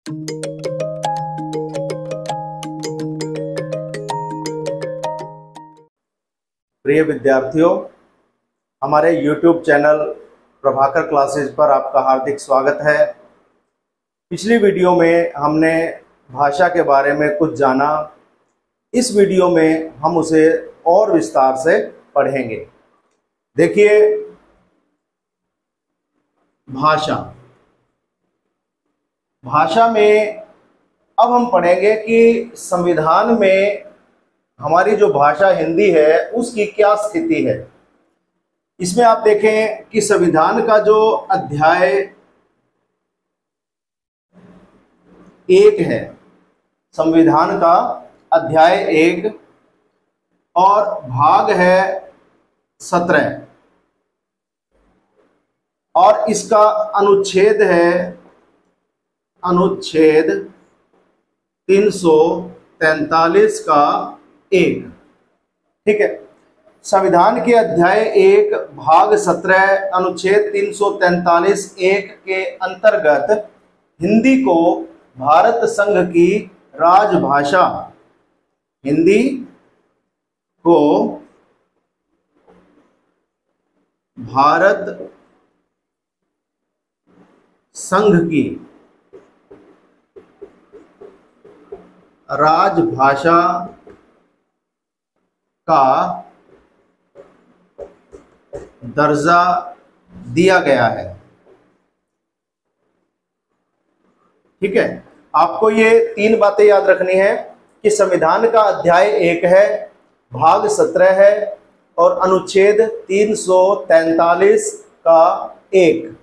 प्रिय विद्यार्थियों, हमारे YouTube चैनल प्रभाकर क्लासेज पर आपका हार्दिक स्वागत है। पिछली वीडियो में हमने भाषा के बारे में कुछ जाना। इस वीडियो में हम उसे और विस्तार से पढ़ेंगे। देखिए, भाषा में अब हम पढ़ेंगे कि संविधान में हमारी जो भाषा हिंदी है उसकी क्या स्थिति है। इसमें आप देखें कि संविधान का जो अध्याय 1 है, संविधान का अध्याय 1 और भाग है 17 और इसका अनुच्छेद है अनुच्छेद 343 का 1। ठीक है, संविधान के अध्याय 1 भाग 17 अनुच्छेद 343(1) के अंतर्गत हिंदी को भारत संघ की राजभाषा, हिंदी को भारत संघ की राजभाषा का दर्जा दिया गया है। ठीक है, आपको ये 3 बातें याद रखनी है कि संविधान का अध्याय 1 है, भाग 17 है और अनुच्छेद 343 का 1।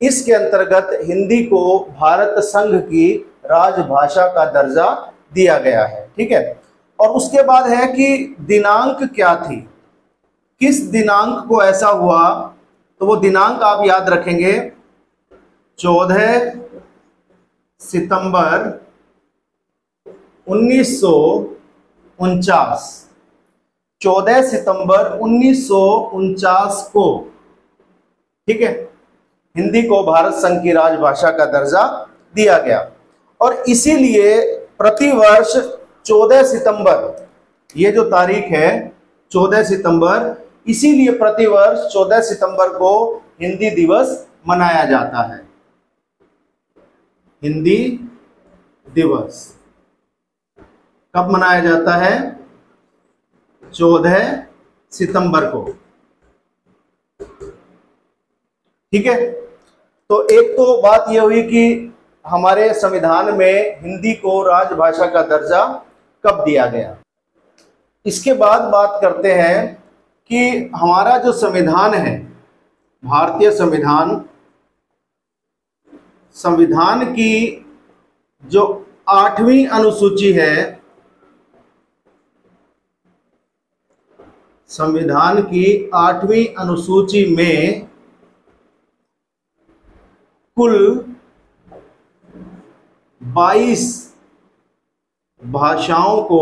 इसके अंतर्गत हिंदी को भारत संघ की राजभाषा का दर्जा दिया गया है। ठीक है, और उसके बाद है कि दिनांक क्या थी, किस दिनांक को ऐसा हुआ, तो वो दिनांक आप याद रखेंगे 14 सितंबर 1949। 14 सितंबर 1949 को, ठीक है, हिंदी को भारत संघ की राजभाषा का दर्जा दिया गया। और इसीलिए प्रतिवर्ष 14 सितंबर, ये जो तारीख है 14 सितंबर, इसीलिए प्रतिवर्ष 14 सितंबर को हिंदी दिवस मनाया जाता है। हिंदी दिवस कब मनाया जाता है? 14 सितंबर को। ठीक है, तो एक तो बात यह हुई कि हमारे संविधान में हिंदी को राजभाषा का दर्जा कब दिया गया। इसके बाद बात करते हैं कि हमारा जो संविधान है, भारतीय संविधान, संविधान की जो 8वीं अनुसूची है, संविधान की 8वीं अनुसूची में कुल 22 भाषाओं को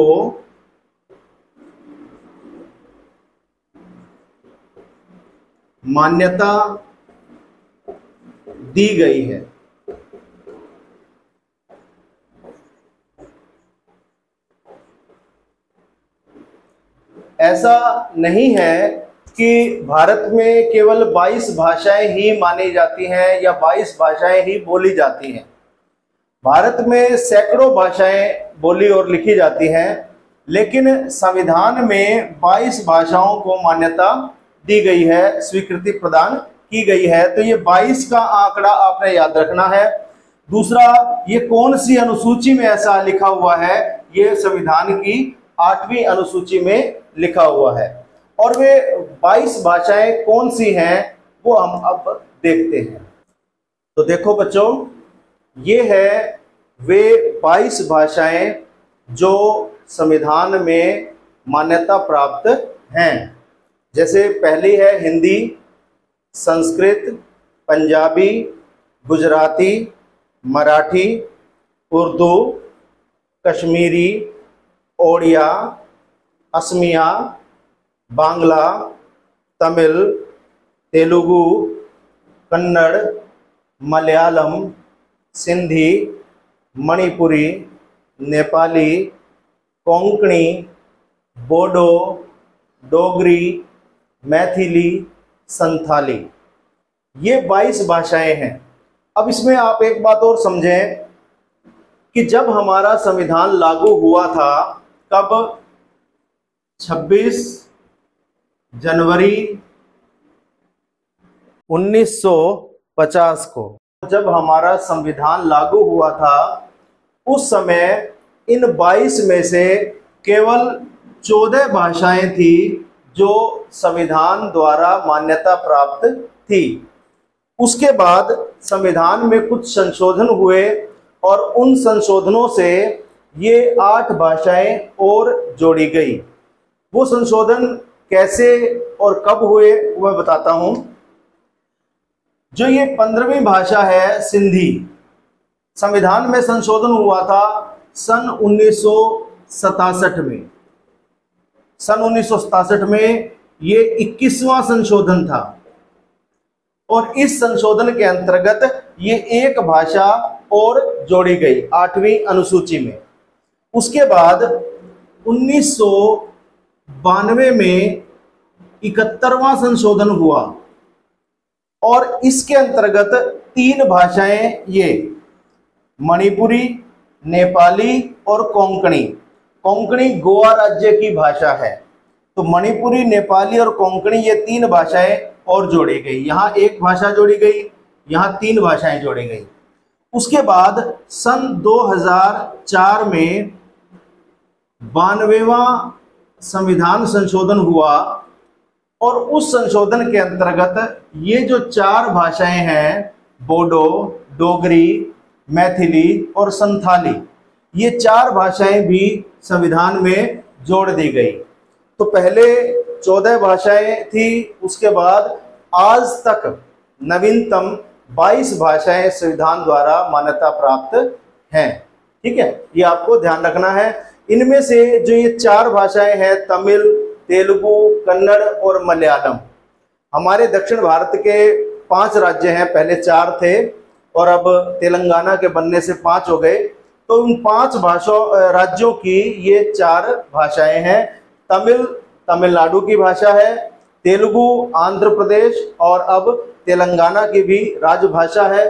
मान्यता दी गई है। ऐसा नहीं है कि भारत में केवल 22 भाषाएं ही मानी जाती हैं या 22 भाषाएं ही बोली जाती हैं। भारत में सैकड़ों भाषाएं बोली और लिखी जाती हैं, लेकिन संविधान में 22 भाषाओं को मान्यता दी गई है, स्वीकृति प्रदान की गई है। तो ये 22 का आंकड़ा आपने याद रखना है। दूसरा, ये कौन सी अनुसूची में ऐसा लिखा हुआ है? ये संविधान की 8वीं अनुसूची में लिखा हुआ है। और वे 22 भाषाएं कौन सी हैं वो हम अब देखते हैं। तो देखो बच्चों, ये है वे 22 भाषाएं जो संविधान में मान्यता प्राप्त हैं। जैसे पहली है हिंदी, संस्कृत, पंजाबी, गुजराती, मराठी, उर्दू, कश्मीरी, ओडिया, असमिया, बांग्ला, तमिल, तेलुगु, कन्नड़, मलयालम, सिंधी, मणिपुरी, नेपाली, कोंकणी, बोडो, डोगरी, मैथिली, संथाली, ये 22 भाषाएं हैं। अब इसमें आप एक बात और समझें कि जब हमारा संविधान लागू हुआ था, कब? 26 जनवरी 1950 को जब हमारा संविधान लागू हुआ था, उस समय इन 22 में से केवल 14 भाषाएं थी जो संविधान द्वारा मान्यता प्राप्त थी। उसके बाद संविधान में कुछ संशोधन हुए और उन संशोधनों से ये 8 भाषाएं और जोड़ी गई। वो संशोधन कैसे और कब हुए वो मैं बताता हूं। जो ये 15वीं भाषा है सिंधी, संविधान में संशोधन हुआ था सन 1967 में। सन 1967 में ये 21वां संशोधन था और इस संशोधन के अंतर्गत ये एक भाषा और जोड़ी गई 8वीं अनुसूची में। उसके बाद 1992 में 71वां संशोधन हुआ और इसके अंतर्गत 3 भाषाएं, ये मणिपुरी, नेपाली और कोंकणी। कोंकणी गोवा राज्य की भाषा है, तो मणिपुरी, नेपाली और कोंकणी ये 3 भाषाएं और जोड़ी गई। यहाँ एक भाषा जोड़ी गई, यहाँ 3 भाषाएं जोड़ी गई। उसके बाद सन 2004 में 92वां संविधान संशोधन हुआ और उस संशोधन के अंतर्गत ये जो 4 भाषाएं हैं, बोडो, डोगरी, मैथिली और संथाली, ये 4 भाषाएं भी संविधान में जोड़ दी गई। तो पहले 14 भाषाएं थी, उसके बाद आज तक नवीनतम 22 भाषाएं संविधान द्वारा मान्यता प्राप्त हैं। ठीक है, ये आपको ध्यान रखना है। इनमें से जो ये 4 भाषाएं हैं, तमिल, तेलुगु, कन्नड़ और मलयालम, हमारे दक्षिण भारत के 5 राज्य हैं, पहले 4 थे और अब तेलंगाना के बनने से 5 हो गए। तो उन 5 राज्यों की ये 4 भाषाएं हैं। तमिल तमिलनाडु की भाषा है, तेलुगु आंध्र प्रदेश और अब तेलंगाना की भी राजभाषा है,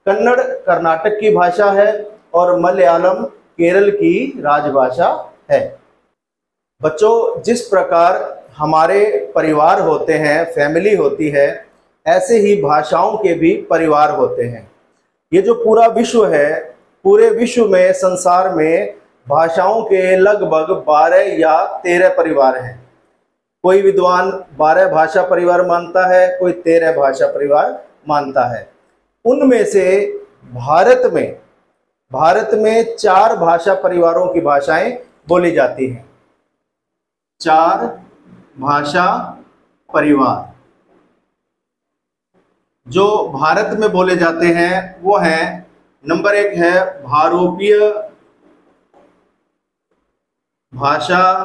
कन्नड़ कर्नाटक की भाषा है और मलयालम केरल की राजभाषा है। बच्चों, जिस प्रकार हमारे परिवार होते हैं, फैमिली होती है, ऐसे ही भाषाओं के भी परिवार होते हैं। ये जो पूरा विश्व है, पूरे विश्व में, संसार में भाषाओं के लगभग 12 या 13 परिवार हैं। कोई विद्वान 12 भाषा परिवार मानता है, कोई 13 भाषा परिवार मानता है। उनमें से भारत में 4 भाषा परिवारों की भाषाएं बोली जाती हैं। 4 भाषा परिवार जो भारत में बोले जाते हैं वो हैं, नंबर 1 है भारोपीय भाषा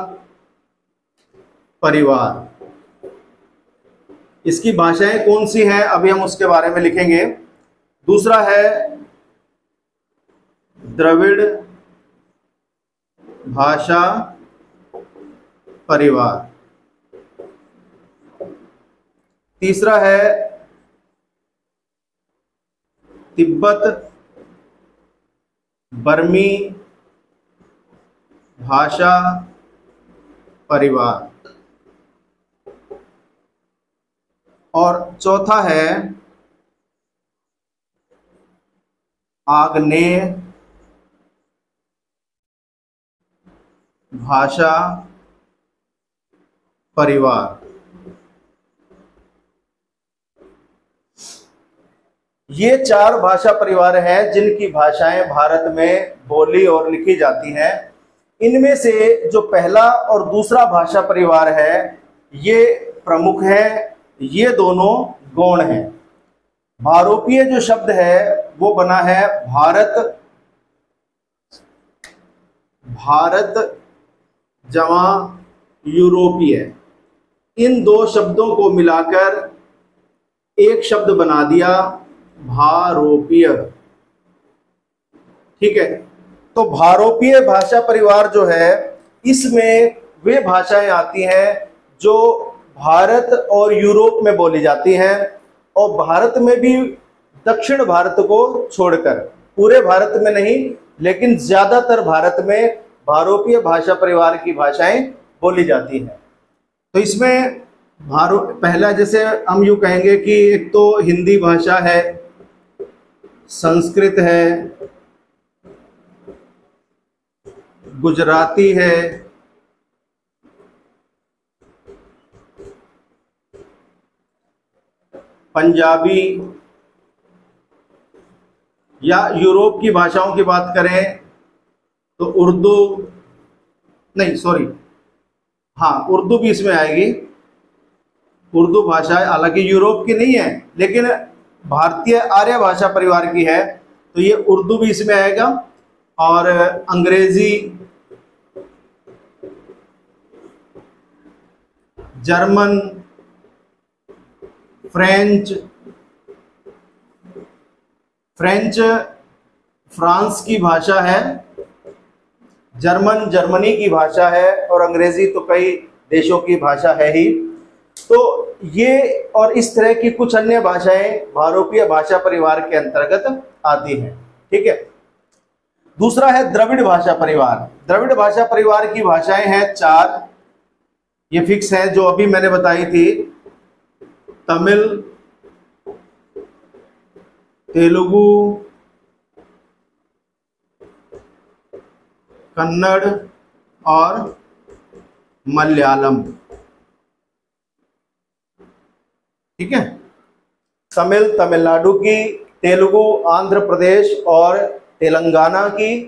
परिवार। इसकी भाषाएं कौन सी हैं अभी हम उसके बारे में लिखेंगे। दूसरा है द्रविड़ भाषा परिवार। तीसरा है तिब्बत बर्मी भाषा परिवार। और चौथा है आग्नेय भाषा परिवार। ये 4 भाषा परिवार हैं जिनकी भाषाएं भारत में बोली और लिखी जाती हैं। इनमें से जो पहला और दूसरा भाषा परिवार है ये प्रमुख है, ये दोनों गौण हैं। भारोपीय जो शब्द है वो बना है भारत जमा यूरोपीय। इन 2 शब्दों को मिलाकर एक शब्द बना दिया भारोपीय। ठीक है। तो भारोपीय भाषा परिवार जो है, इसमें वे भाषाएं आती हैं जो भारत और यूरोप में बोली जाती हैं, और भारत में भी दक्षिण भारत को छोड़कर, पूरे भारत में नहीं लेकिन ज्यादातर भारत में भारोपीय भाषा परिवार की भाषाएं बोली जाती हैं। तो इसमें पहला जैसे हम यूं कहेंगे कि एक तो हिंदी भाषा है, संस्कृत है, गुजराती है, पंजाबी, या यूरोप की भाषाओं की बात करें तो उर्दू, नहीं सॉरी, हाँ उर्दू भी इसमें आएगी। उर्दू भाषा हालांकि यूरोप की नहीं है लेकिन भारतीय आर्य भाषा परिवार की है, तो ये उर्दू भी इसमें आएगा। और अंग्रेजी, जर्मन, फ्रेंच फ्रांस की भाषा है, जर्मन जर्मनी की भाषा है, और अंग्रेजी तो कई देशों की भाषा है ही। तो ये और इस तरह की कुछ अन्य भाषाएं भारोपीय भाषा परिवार के अंतर्गत आती हैं। ठीक है। दूसरा है द्रविड़ भाषा परिवार। द्रविड़ भाषा परिवार की भाषाएं हैं 4, ये फिक्स है जो अभी मैंने बताई थी, तमिल, तेलुगु, कन्नड़ और मलयालम। ठीक है। तमिल तमिलनाडु की, तेलुगु आंध्र प्रदेश और तेलंगाना की,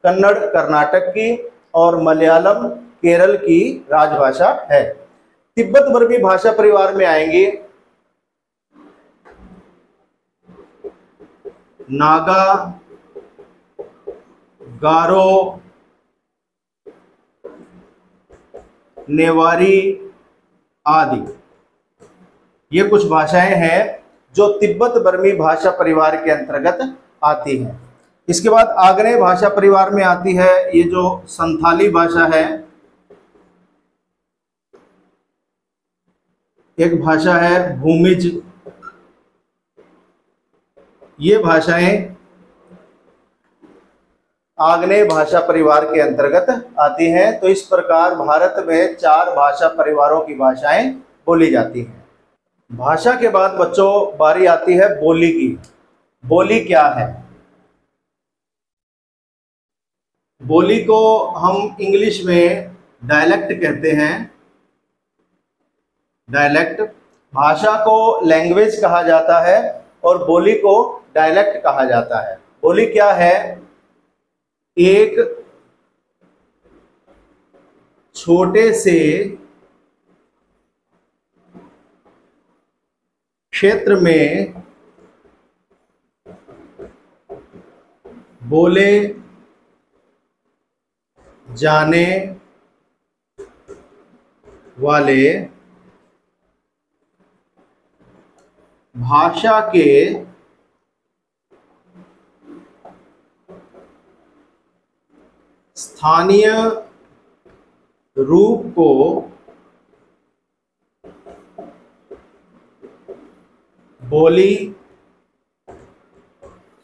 कन्नड़ कर्नाटक की और मलयालम केरल की राजभाषा है। तिब्बत बर्मी भाषा परिवार में आएंगे नागा, गारो, नेवारी आदि। ये कुछ भाषाएं हैं जो तिब्बत बर्मी भाषा परिवार के अंतर्गत आती हैं। इसके बाद आग्नेय भाषा परिवार में आती है ये जो संथाली भाषा है, एक भाषा है भूमिज। ये भाषाएं आग्नेय भाषा परिवार के अंतर्गत आती हैं। तो इस प्रकार भारत में 4 भाषा परिवारों की भाषाएं बोली जाती हैं। भाषा के बाद बच्चों बारी आती है बोली की। बोली क्या है? बोली को हम इंग्लिश में डायलेक्ट कहते हैं। डायलेक्ट, भाषा को लैंग्वेज कहा जाता है और बोली को डायलेक्ट कहा जाता है। बोली क्या है? एक छोटे से क्षेत्र में बोले जाने वाले भाषा के स्थानीय रूप को बोली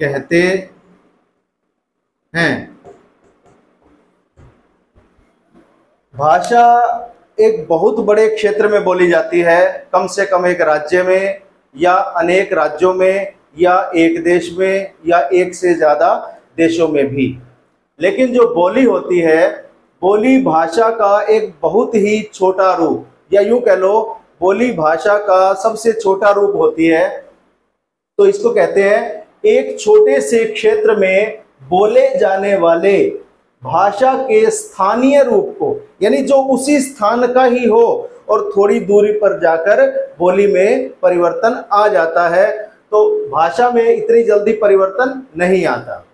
कहते हैं। भाषा एक बहुत बड़े क्षेत्र में बोली जाती है, कम से कम एक राज्य में या अनेक राज्यों में या एक देश में या एक से ज़्यादा देशों में भी। लेकिन जो बोली होती है, बोली भाषा का एक बहुत ही छोटा रूप, या यूं कह लो बोली भाषा का सबसे छोटा रूप होती है। तो इसको कहते हैं एक छोटे से क्षेत्र में बोले जाने वाले भाषा के स्थानीय रूप को, यानी जो उसी स्थान का ही हो और थोड़ी दूरी पर जाकर बोली में परिवर्तन आ जाता है। तो भाषा में इतनी जल्दी परिवर्तन नहीं आता।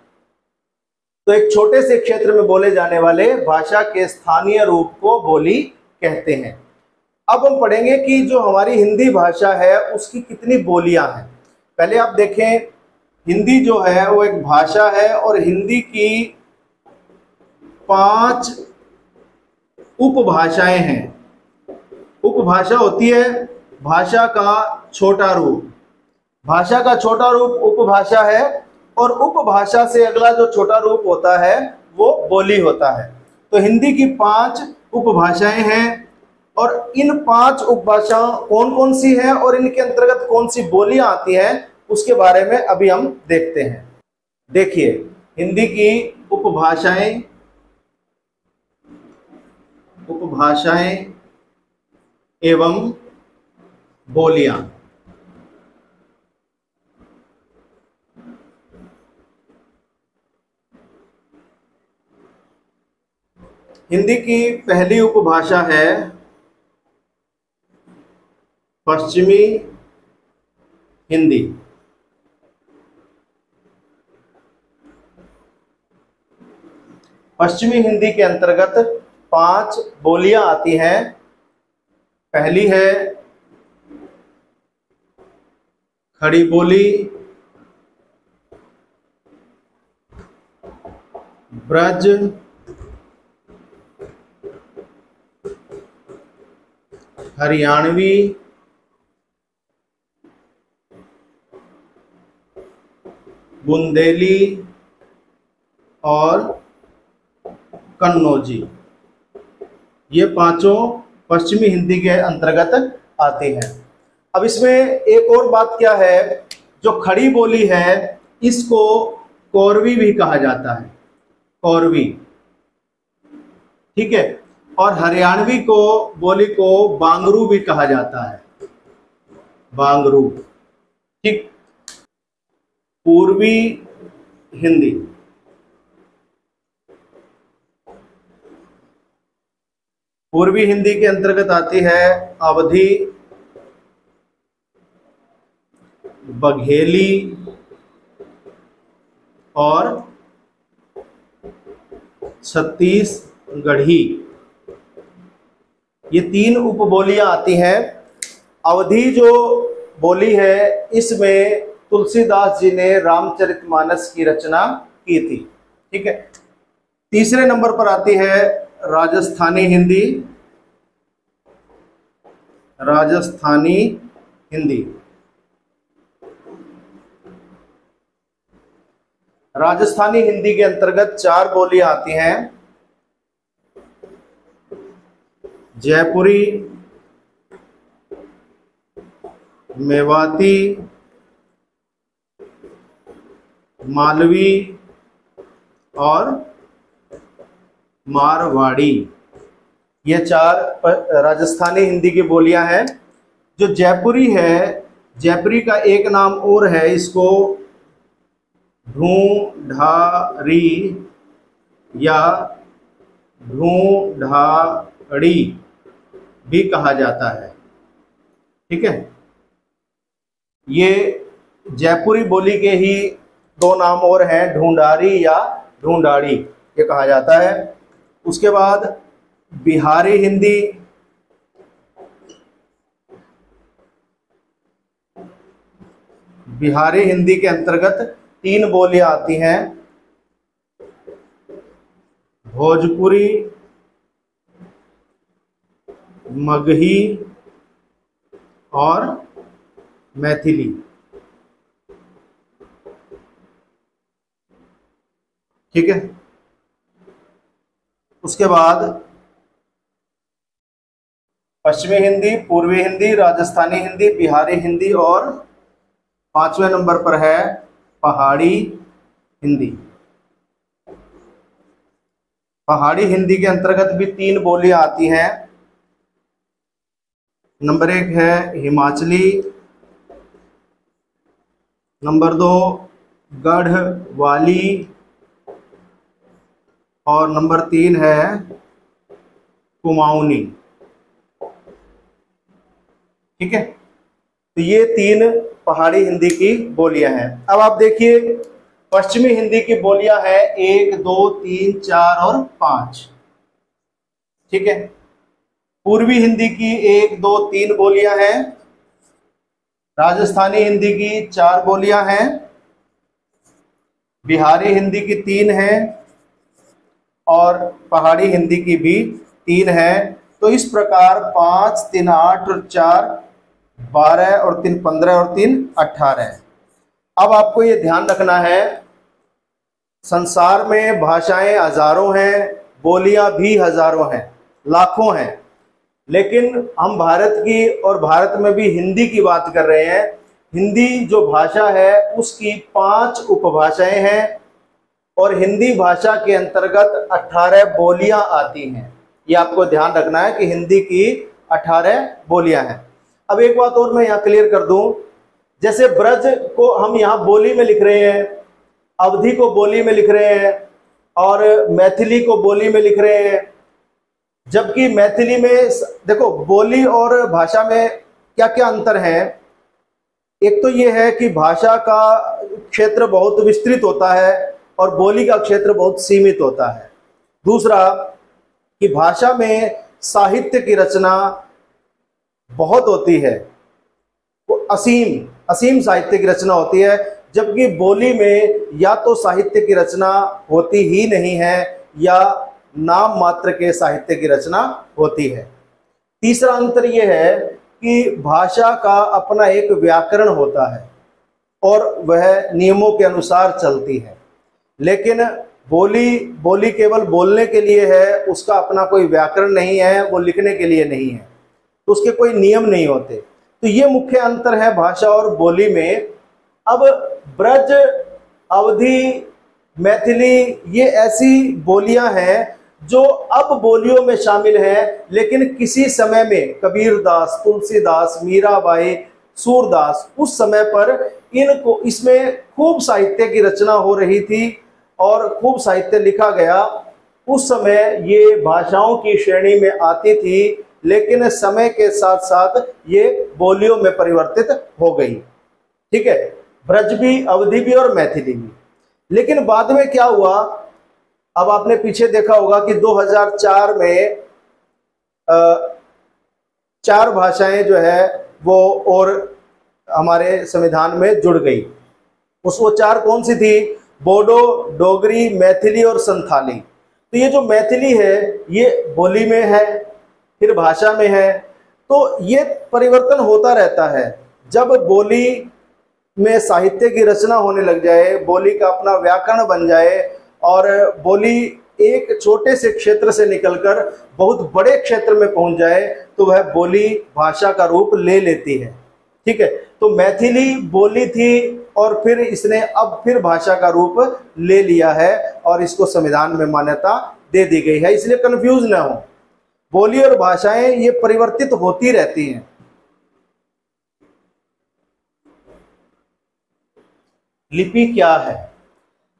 तो एक छोटे से क्षेत्र में बोले जाने वाले भाषा के स्थानीय रूप को बोली कहते हैं। अब हम पढ़ेंगे कि जो हमारी हिंदी भाषा है उसकी कितनी बोलियां हैं। पहले आप देखें, हिंदी जो है वो एक भाषा है और हिंदी की 5 उपभाषाएं हैं। उपभाषा होती है भाषा का छोटा रूप। भाषा का छोटा रूप उपभाषा है और उपभाषा से अगला जो छोटा रूप होता है वो बोली होता है। तो हिंदी की 5 उपभाषाएं हैं और इन 5 उपभाषाओं कौन कौन सी हैं और इनके अंतर्गत कौन सी बोलियां आती हैं उसके बारे में अभी हम देखते हैं। देखिए, हिंदी की उपभाषाएं एवं बोलियां। हिंदी की पहली उपभाषा है पश्चिमी हिंदी। पश्चिमी हिंदी के अंतर्गत 5 बोलियां आती हैं। पहली है खड़ी बोली, ब्रज, हरियाणवी, बुंदेली और कन्नौजी। ये 5 पश्चिमी हिंदी के अंतर्गत आती हैं। अब इसमें एक और बात क्या है, जो खड़ी बोली है इसको कोरवी भी कहा जाता है, कोरवी, ठीक है। और हरियाणवी को बोली को बांगरू भी कहा जाता है, बांगरू, ठीक। पूर्वी हिंदी, पूर्वी हिंदी के अंतर्गत आती है अवधी, बघेली और छत्तीसगढ़ी। ये 3 उपबोलियां आती हैं। अवधी जो बोली है इसमें तुलसीदास जी ने रामचरितमानस की रचना की थी, ठीक है। तीसरे नंबर पर आती है राजस्थानी हिंदी, राजस्थानी हिंदी। राजस्थानी हिंदी के अंतर्गत 4 बोलियां आती हैं, जयपुरी, मेवाती, मालवी और मारवाड़ी। ये 4 राजस्थानी हिंदी की बोलियां हैं। जो जयपुरी है, जयपुरी का एक नाम और है, इसको ढूंढारी या ढूंढाड़ी भी कहा जाता है, ठीक है। ये जयपुरी बोली के ही 2 नाम और हैं, ढूंढारी या ढूंढाड़ी, ये कहा जाता है। उसके बाद बिहारी हिंदी, बिहारी हिंदी के अंतर्गत 3 बोलियां आती हैं, भोजपुरी, मगही और मैथिली, ठीक है। उसके बाद पश्चिमी हिंदी, पूर्वी हिंदी, राजस्थानी हिंदी, बिहारी हिंदी और 5वें नंबर पर है पहाड़ी हिंदी। पहाड़ी हिंदी के अंतर्गत भी 3 बोलियां आती हैं। नंबर 1 है हिमाचली, नंबर 2 गढ़वाली और नंबर 3 है कुमाऊनी, ठीक है। तो ये 3 पहाड़ी हिंदी की बोलियां हैं। अब आप देखिए, पश्चिमी हिंदी की बोलियां हैं 1, 2, 3, 4 और 5, ठीक है। पूर्वी हिंदी की 1, 2, 3 बोलियां हैं। राजस्थानी हिंदी की 4 बोलियां हैं बिहारी हिंदी की 3 हैं और पहाड़ी हिंदी की भी 3 हैं। तो इस प्रकार 5, 3, 8 और 4 12 और 3 15 और 3 18। अब आपको ये ध्यान रखना है, संसार में भाषाएं हजारों हैं, बोलियां भी हजारों हैं, लाखों हैं, लेकिन हम भारत की और भारत में भी हिंदी की बात कर रहे हैं। हिंदी जो भाषा है उसकी 5 उपभाषाएं हैं और हिंदी भाषा के अंतर्गत 18 बोलियां आती हैं। ये आपको ध्यान रखना है कि हिंदी की 18 बोलियां हैं। अब एक बात और मैं यहाँ क्लियर कर दूं, जैसे ब्रज को हम यहाँ बोली में लिख रहे हैं, अवधी को बोली में लिख रहे हैं और मैथिली को बोली में लिख रहे हैं, जबकि मैथिली में देखो बोली और भाषा में क्या क्या अंतर है। एक तो ये है कि भाषा का क्षेत्र बहुत विस्तृत होता है और बोली का क्षेत्र बहुत सीमित होता है। दूसरा कि भाषा में साहित्य की रचना बहुत होती है, वो असीम साहित्य की रचना होती है, जबकि बोली में या तो साहित्य की रचना होती ही नहीं है या नाम मात्र के साहित्य की रचना होती है। तीसरा अंतर यह है कि भाषा का अपना एक व्याकरण होता है और वह नियमों के अनुसार चलती है, लेकिन बोली केवल बोलने के लिए है, उसका अपना कोई व्याकरण नहीं है, वो लिखने के लिए नहीं है, तो उसके कोई नियम नहीं होते। तो ये मुख्य अंतर है भाषा और बोली में। अब ब्रज, अवधी, मैथिली ये ऐसी बोलियां हैं जो अब बोलियों में शामिल हैं, लेकिन किसी समय में कबीरदास, तुलसीदास, मीराबाई, सूरदास उस समय पर इनको इसमें खूब साहित्य की रचना हो रही थी और खूब साहित्य लिखा गया। उस समय ये भाषाओं की श्रेणी में आती थी, लेकिन समय के साथ साथ ये बोलियों में परिवर्तित हो गई। ठीक है, ब्रज भी, अवधी भी और मैथिली भी। लेकिन बाद में क्या हुआ, अब आपने पीछे देखा होगा कि 2004 में 4 भाषाएं जो है वो और हमारे संविधान में जुड़ गई। वो 4 कौन सी थी? बोडो, डोगरी, मैथिली और संथाली। तो ये जो मैथिली है ये बोली में है, फिर भाषा में है, तो ये परिवर्तन होता रहता है। जब बोली में साहित्य की रचना होने लग जाए, बोली का अपना व्याकरण बन जाए और बोली एक छोटे से क्षेत्र से निकलकर बहुत बड़े क्षेत्र में पहुंच जाए, तो वह बोली भाषा का रूप ले लेती है। ठीक है, तो मैथिली बोली थी और फिर इसने अब फिर भाषा का रूप ले लिया है और इसको संविधान में मान्यता दे दी गई है। इसलिए कंफ्यूज ना हो, बोली और भाषाएं ये परिवर्तित होती रहती हैं। लिपि क्या है?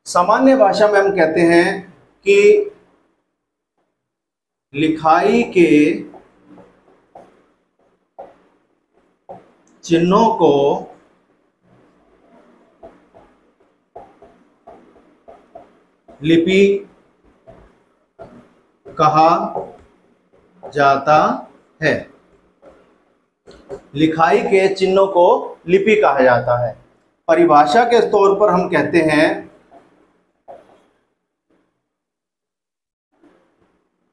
सामान्य भाषा में हम कहते हैं कि लिखाई के चिन्हों को लिपि कहा जाता है। लिखाई के चिन्हों को लिपि कहा जाता है। परिभाषा के तौर पर हम कहते हैं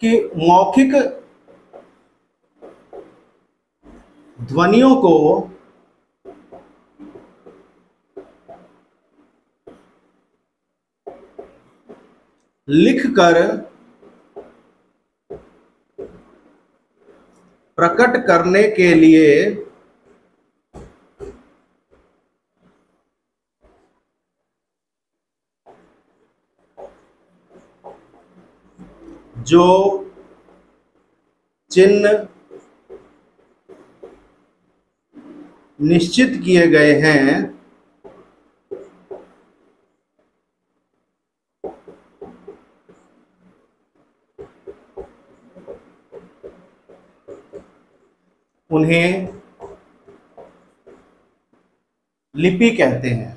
कि मौखिक ध्वनियों को लिखकर प्रकट करने के लिए जो चिन्ह निश्चित किए गए हैं उन्हें लिपि कहते हैं।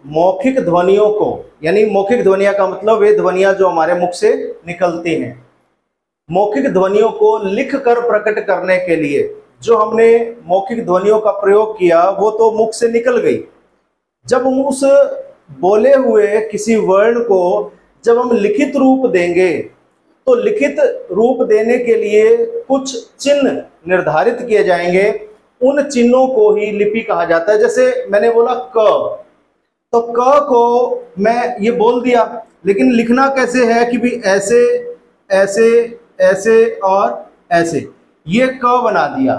मौखिक ध्वनियों को, यानी मौखिक ध्वनिया का मतलब वे ध्वनियां जो हमारे मुख से निकलती हैं, मौखिक ध्वनियों को लिख कर प्रकट करने के लिए जो हमने मौखिक ध्वनियों का प्रयोग किया वो तो मुख से निकल गई। जब हम उस बोले हुए किसी वर्ण को जब हम लिखित रूप देंगे तो लिखित रूप देने के लिए कुछ चिन्ह निर्धारित किए जाएंगे, उन चिन्हों को ही लिपि कहा जाता है। जैसे मैंने बोला क, तो क को मैं ये बोल दिया, लेकिन लिखना कैसे है कि भी ऐसे ऐसे ऐसे और ऐसे, ये क बना दिया।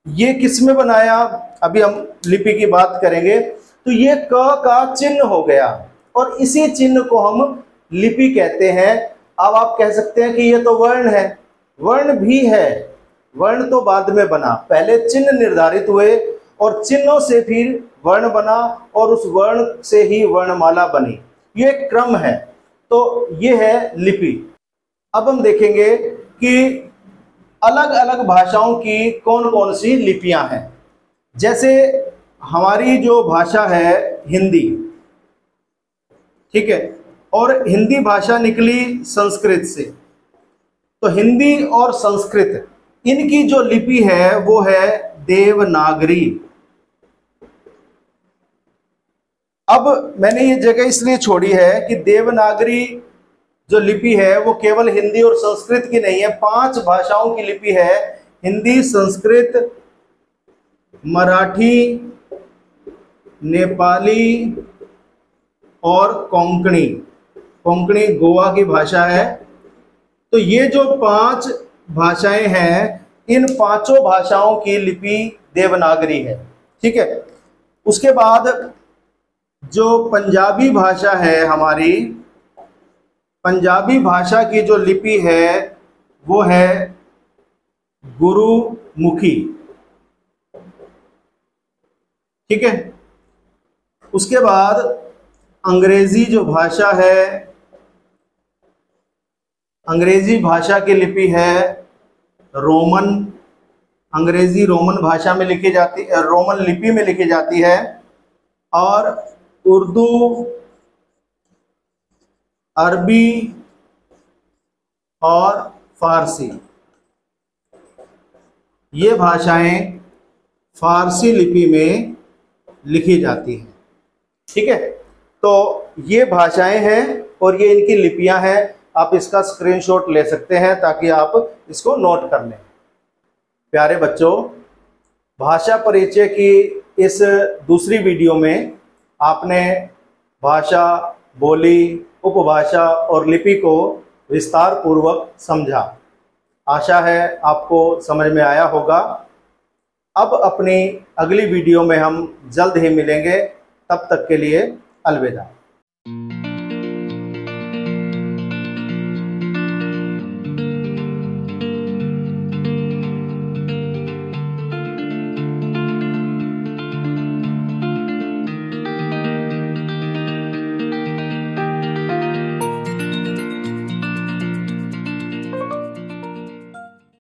ये किस में बनाया, अभी हम लिपि की बात करेंगे। तो ये क का चिन्ह हो गया और इसी चिन्ह को हम लिपि कहते हैं। अब आप कह सकते हैं कि ये तो वर्ण है, वर्ण भी है, वर्ण तो बाद में बना, पहले चिन्ह निर्धारित हुए और चिन्हों से फिर वर्ण बना और उस वर्ण से ही वर्णमाला बनी। ये एक क्रम है, तो ये है लिपि। अब हम देखेंगे कि अलग अलग भाषाओं की कौन कौन सी लिपियां हैं। जैसे हमारी जो भाषा है हिंदी, ठीक है, और हिंदी भाषा निकली संस्कृत से, तो हिंदी और संस्कृत इनकी जो लिपि है वो है देवनागरी। अब मैंने ये जगह इसलिए छोड़ी है कि देवनागरी जो लिपि है वो केवल हिंदी और संस्कृत की नहीं है, 5 भाषाओं की लिपि है। हिंदी, संस्कृत, मराठी, नेपाली और कोंकणी। कोंकणी गोवा की भाषा है। तो ये जो 5 भाषाएं हैं, इन 5 भाषाओं की लिपि देवनागरी है, ठीक है। उसके बाद जो पंजाबी भाषा है हमारी, पंजाबी भाषा की जो लिपि है वो है गुरुमुखी, ठीक है। उसके बाद अंग्रेजी जो भाषा है, अंग्रेजी भाषा की लिपि है रोमन। अंग्रेजी रोमन भाषा में लिखी जाती है, रोमन लिपि में लिखी जाती है। और उर्दू, अरबी और फारसी, ये भाषाएं फारसी लिपि में लिखी जाती हैं, ठीक है। तो ये भाषाएं हैं और ये इनकी लिपियां हैं। आप इसका स्क्रीनशॉट ले सकते हैं ताकि आप इसको नोट कर लें। प्यारे बच्चों, भाषा परिचय की इस दूसरी वीडियो में आपने भाषा, बोली, उपभाषा और लिपि को विस्तार पूर्वक समझा। आशा है आपको समझ में आया होगा। अब अपनी अगली वीडियो में हम जल्द ही मिलेंगे, तब तक के लिए अलविदा।